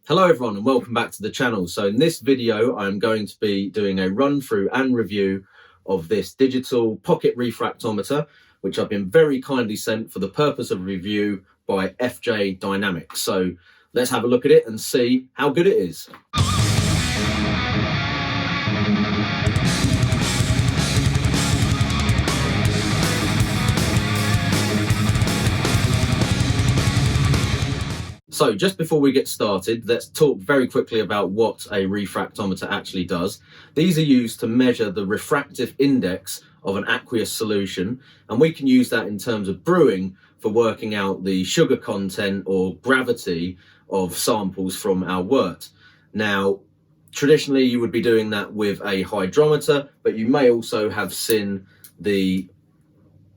Hello everyone and welcome back to the channel. So in this video I'm going to be doing a run through and review of this digital pocket refractometer, which I've been very kindly sent for the purpose of review by FJ Dynamics. So let's have a look at it and see how good it is. So just before we get started, let's talk very quickly about what a refractometer actually does. These are used to measure the refractive index of an aqueous solution, and we can use that in terms of brewing for working out the sugar content or gravity of samples from our wort. Now, traditionally you would be doing that with a hydrometer, but you may also have seen the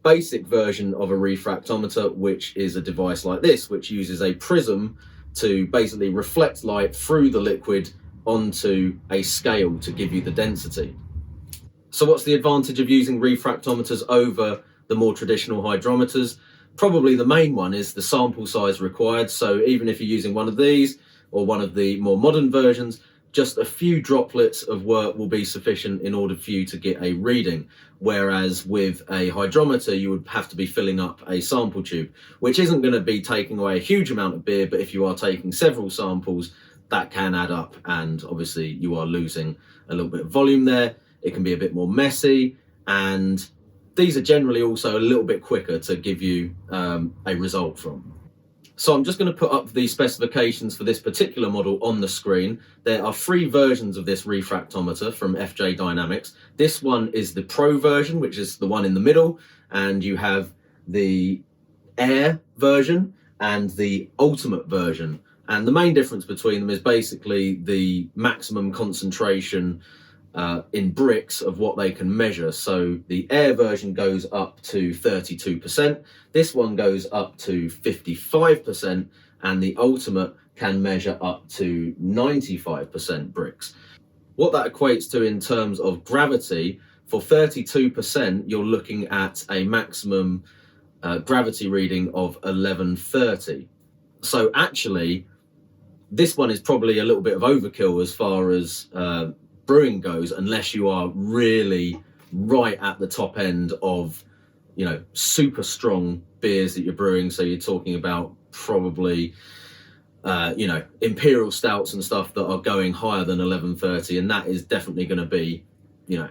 basic version of a refractometer, which is a device like this, which uses a prism to basically reflect light through the liquid onto a scale to give you the density. So what's the advantage of using refractometers over the more traditional hydrometers? Probably the main one is the sample size required. So even if you're using one of these or one of the more modern versions, just a few droplets of wort will be sufficient in order for you to get a reading. Whereas with a hydrometer, you would have to be filling up a sample tube, which isn't going to be taking away a huge amount of beer, but if you are taking several samples, that can add up, and obviously you are losing a little bit of volume there. It can be a bit more messy, and these are generally also a little bit quicker to give you a result from. So I'm just going to put up the specifications for this particular model on the screen. There are 3 versions of this refractometer from FJ Dynamics. This one is the Pro version, which is the one in the middle, and you have the Air version and the Ultimate version. And the main difference between them is basically the maximum concentration in Brix of what they can measure. So the Air version goes up to 32%, this one goes up to 55%, and the Ultimate can measure up to 95% Brix. What that equates to in terms of gravity, for 32% you're looking at a maximum gravity reading of 1130. So actually this one is probably a little bit of overkill as far as brewing goes, unless you are really right at the top end of, you know, super strong beers that you're brewing. So you're talking about probably imperial stouts and stuff that are going higher than 1130, and that is definitely going to be,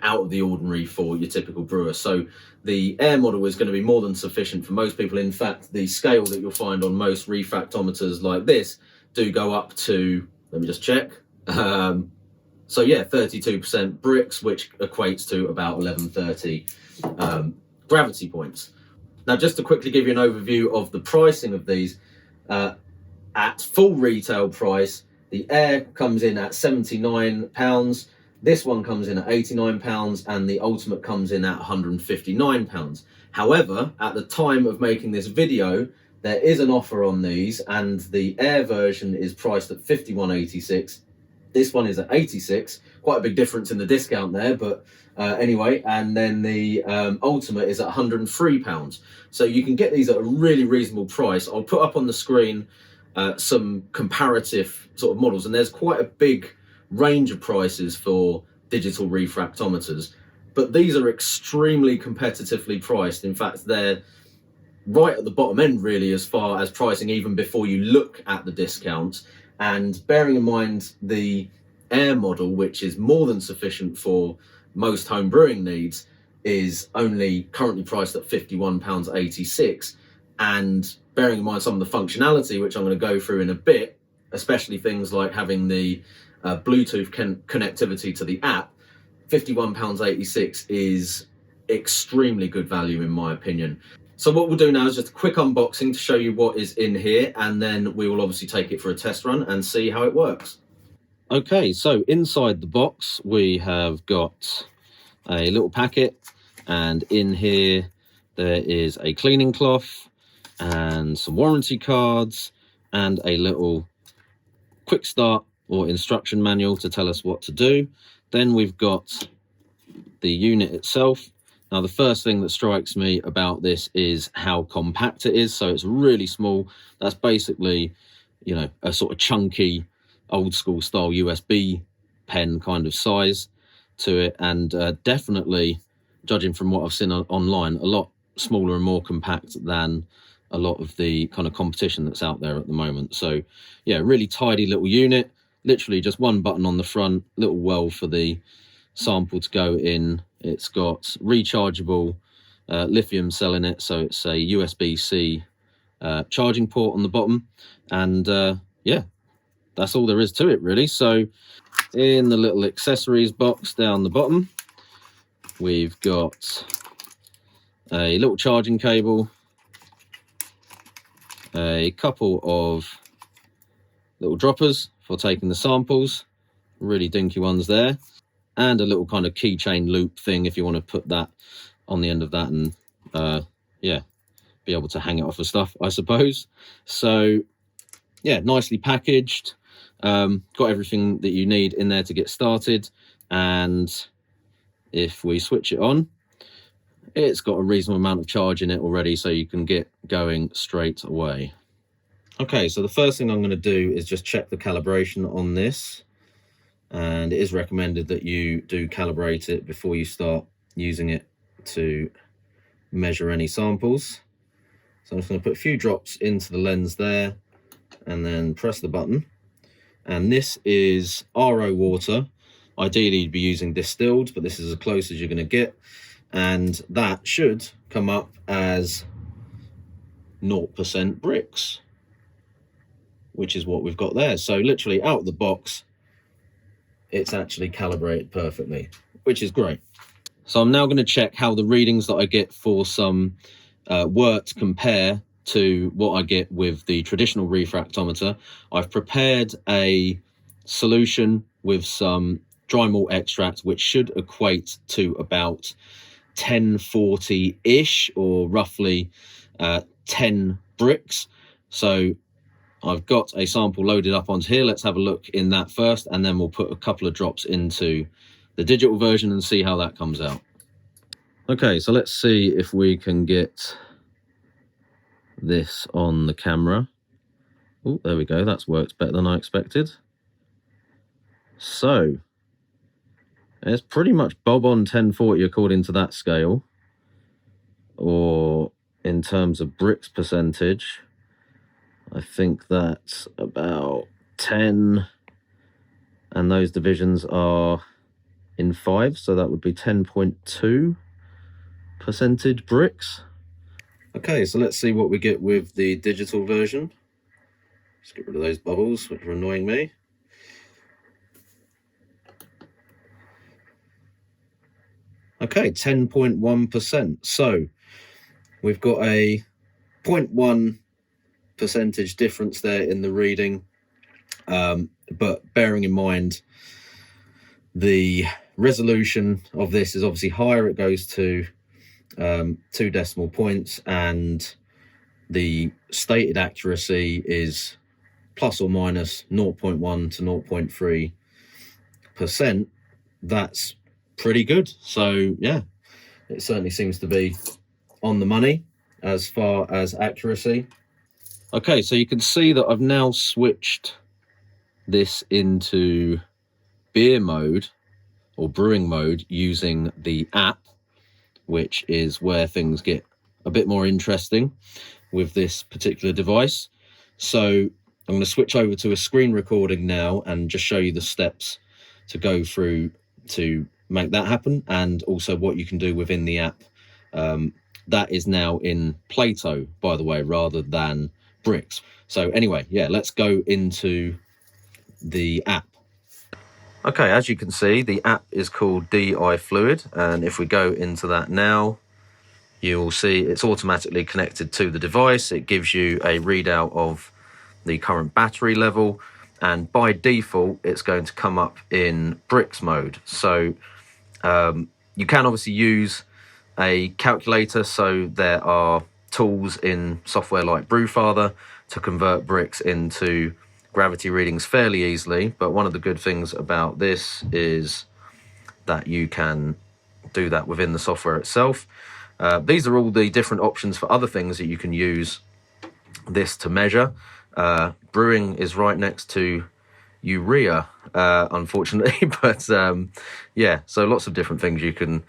out of the ordinary for your typical brewer. So the Air model is going to be more than sufficient for most people. In fact, the scale that you'll find on most refractometers like this do go up to, let me just check, so yeah, 32% Brix, which equates to about 1130 gravity points. Now, just to quickly give you an overview of the pricing of these, at full retail price, the Air comes in at £79, this one comes in at £89, and the Ultimate comes in at £159. However, at the time of making this video, there is an offer on these, and the Air version is priced at £51.86. This one is at 86, quite a big difference in the discount there, but anyway, and then the Ultimate is at £103. So you can get these at a really reasonable price. I'll put up on the screen some comparative sort of models, and there's quite a big range of prices for digital refractometers, but these are extremely competitively priced. In fact, they're right at the bottom end really as far as pricing, even before you look at the discounts. And bearing in mind the Air model, which is more than sufficient for most home brewing needs, is only currently priced at £51.86. And bearing in mind some of the functionality, which I'm going to go through in a bit, especially things like having the Bluetooth connectivity to the app, £51.86 is extremely good value in my opinion. So what we'll do now is just a quick unboxing to show you what is in here, and then we will obviously take it for a test run and see how it works. Okay, so inside the box we have got a little packet, and in here there is a cleaning cloth and some warranty cards and a little quick start or instruction manual to tell us what to do. Then we've got the unit itself. Now, the first thing that strikes me about this is how compact it is. So it's really small. That's basically, a sort of chunky old school style USB pen kind of size to it, and definitely, judging from what I've seen online, a lot smaller and more compact than a lot of the kind of competition that's out there at the moment. So yeah, really tidy little unit, literally just one button on the front, little well for the sample to go in. It's got rechargeable lithium cell in it, so it's a USB-C charging port on the bottom, and yeah, that's all there is to it really. So in the little accessories box down the bottom, we've got a little charging cable, a couple of little droppers for taking the samples, really dinky ones there, and a little kind of keychain loop thing if you want to put that on the end of that and yeah, be able to hang it off of stuff, I suppose. So yeah, nicely packaged, got everything that you need in there to get started. And if we switch it on, it's got a reasonable amount of charge in it already, so you can get going straight away. Okay, so the first thing I'm going to do is just check the calibration on this, and it is recommended that you do calibrate it before you start using it to measure any samples. So I'm just going to put a few drops into the lens there and then press the button. And this is RO water. Ideally you'd be using distilled, but this is as close as you're going to get, and that should come up as 0% Brix, which is what we've got there. So literally out of the box, it's actually calibrated perfectly, which is great. So I'm now going to check how the readings that I get for some wort compare to what I get with the traditional refractometer. I've prepared a solution with some dry malt extract, which should equate to about 1040-ish, or roughly 10 Brix. So I've got a sample loaded up onto here. Let's have a look in that first, and then we'll put a couple of drops into the digital version and see how that comes out. Okay, so let's see if we can get this on the camera. Oh, there we go. That's worked better than I expected. So it's pretty much bob on 1040 according to that scale, or in terms of Brix percentage, I think that's about 10, and those divisions are in 5, so that would be 10.2% Brix. Okay, so let's see what we get with the digital version. Let's get rid of those bubbles, which are annoying me. Okay, 10.1%. So we've got a 0.1 percentage difference there in the reading, but bearing in mind the resolution of this is obviously higher, it goes to 2 decimal points, and the stated accuracy is plus or minus 0.1 to 0.3%. That's pretty good. So yeah, it certainly seems to be on the money as far as accuracy. Okay, so you can see that I've now switched this into beer mode or brewing mode using the app, which is where things get a bit more interesting with this particular device. So I'm going to switch over to a screen recording now and just show you the steps to go through to make that happen, and also what you can do within the app. That is now in Plato, by the way, rather than Brix. So anyway, yeah, let's go into the app. Okay, as you can see, the app is called DI Fluid, and if we go into that now, you will see it's automatically connected to the device. It gives you a readout of the current battery level, and by default it's going to come up in Brix mode. So you can obviously use a calculator, so there are tools in software like Brewfather to convert Brix into gravity readings fairly easily, but one of the good things about this is that you can do that within the software itself. These are all the different options for other things that you can use this to measure. Brewing is right next to urea, unfortunately. But yeah, so lots of different things you can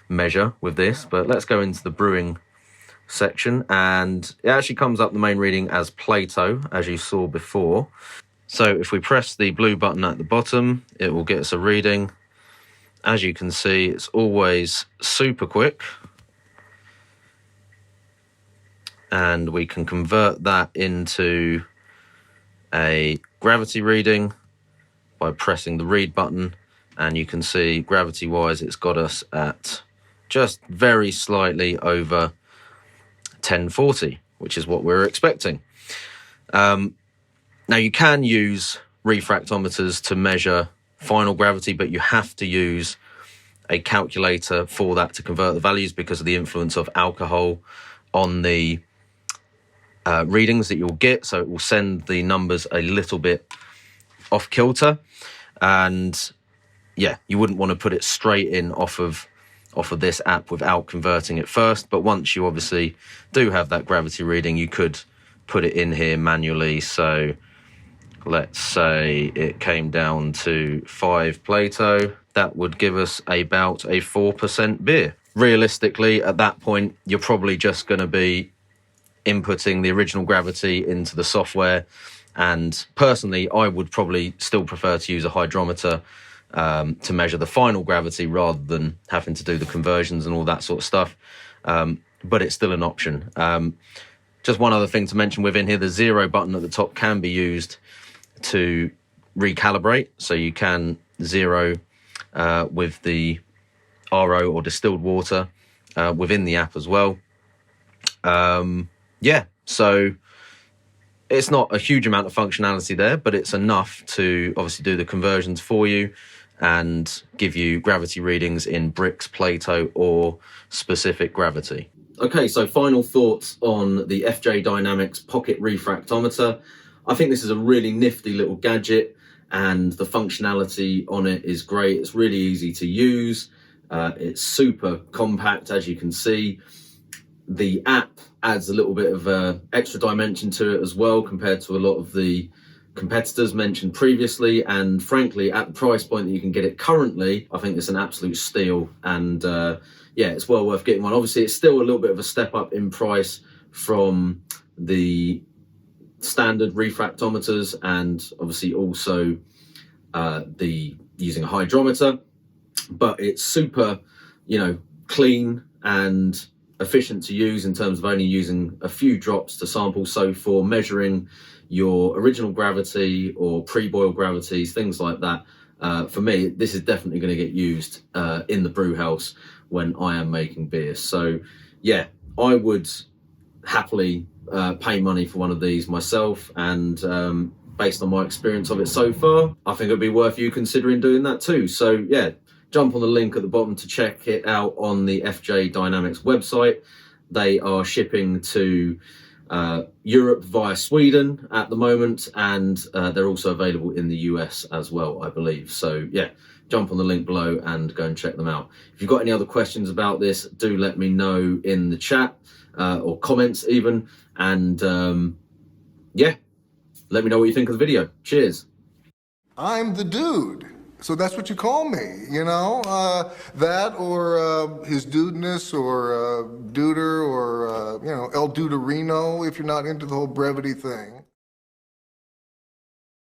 measure with this. But let's go into the brewing section, and it actually comes up the main reading as Plato, as you saw before. So if we press the blue button at the bottom, it will get us a reading. As you can see, it's always super quick, and we can convert that into a gravity reading by pressing the read button, and you can see gravity wise it's got us at just very slightly over 1040, which is what we're expecting. Now you can use refractometers to measure final gravity, but you have to use a calculator for that to convert the values because of the influence of alcohol on the readings that you'll get. So it will send the numbers a little bit off kilter, and yeah, you wouldn't want to put it straight in off of this app without converting it first. But once you obviously do have that gravity reading, you could put it in here manually. So let's say it came down to 5 Plato. That would give us about a 4% beer. Realistically, at that point, you're probably just going to be inputting the original gravity into the software. And personally, I would probably still prefer to use a hydrometer to measure the final gravity rather than having to do the conversions and all that sort of stuff. But it's still an option. Just one other thing to mention within here, the 0 button at the top can be used to recalibrate. So you can 0 with the RO or distilled water within the app as well. Yeah, so it's not a huge amount of functionality there, but it's enough to obviously do the conversions for you and give you gravity readings in Brix, Plato, or specific gravity. Okay, so final thoughts on the FJ Dynamics Pocket Refractometer. I think this is a really nifty little gadget, and the functionality on it is great. It's really easy to use. It's super compact, as you can see. The app adds a little bit of extra dimension to it as well compared to a lot of the competitors mentioned previously, and frankly at the price point that you can get it currently, I think it's an absolute steal. And yeah, it's well worth getting one. Obviously it's still a little bit of a step up in price from the standard refractometers, and obviously also the using a hydrometer, but it's super, you know, clean and efficient to use in terms of only using a few drops to sample. So for measuring your original gravity or pre-boil gravities, things like that, for me, this is definitely going to get used in the brew house when I am making beer. So yeah, I would happily pay money for one of these myself, and based on my experience of it so far, I think it'd be worth you considering doing that too. So yeah, jump on the link at the bottom to check it out on the FJ Dynamics website. They are shipping to Europe via Sweden at the moment, and they're also available in the US as well, I believe. So yeah, jump on the link below and go and check them out. If you've got any other questions about this, do let me know in the chat or comments even. And yeah, let me know what you think of the video. Cheers. I'm the dude. So that's what you call me, you know? That or his dudeness or duder or, you know, El Duderino if you're not into the whole brevity thing.